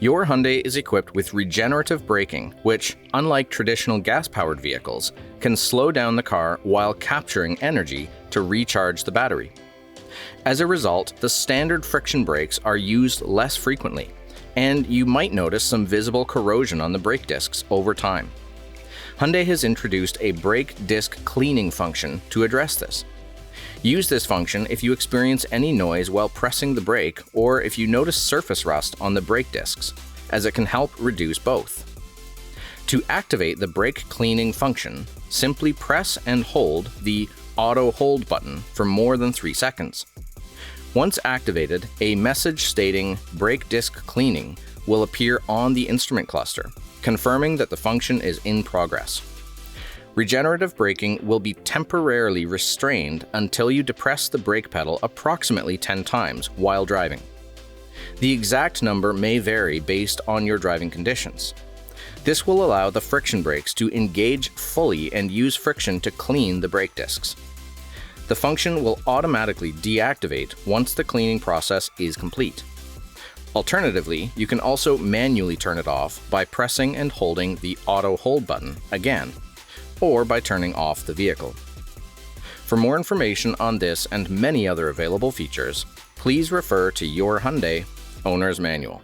Your Hyundai is equipped with regenerative braking, which, unlike traditional gas-powered vehicles, can slow down the car while capturing energy to recharge the battery. As a result, the standard friction brakes are used less frequently, and you might notice some visible corrosion on the brake discs over time. Hyundai has introduced a brake disc cleaning function to address this. Use this function if you experience any noise while pressing the brake or if you notice surface rust on the brake discs, as it can help reduce both. To activate the brake cleaning function, simply press and hold the Auto Hold button for more than 3 seconds. Once activated, a message stating "Brake Disc Cleaning" will appear on the instrument cluster, confirming that the function is in progress. Regenerative braking will be temporarily restrained until you depress the brake pedal approximately 10 times while driving. The exact number may vary based on your driving conditions. This will allow the friction brakes to engage fully and use friction to clean the brake discs. The function will automatically deactivate once the cleaning process is complete. Alternatively, you can also manually turn it off by pressing and holding the Auto Hold button again, or by turning off the vehicle. For more information on this and many other available features, please refer to your Hyundai Owner's Manual.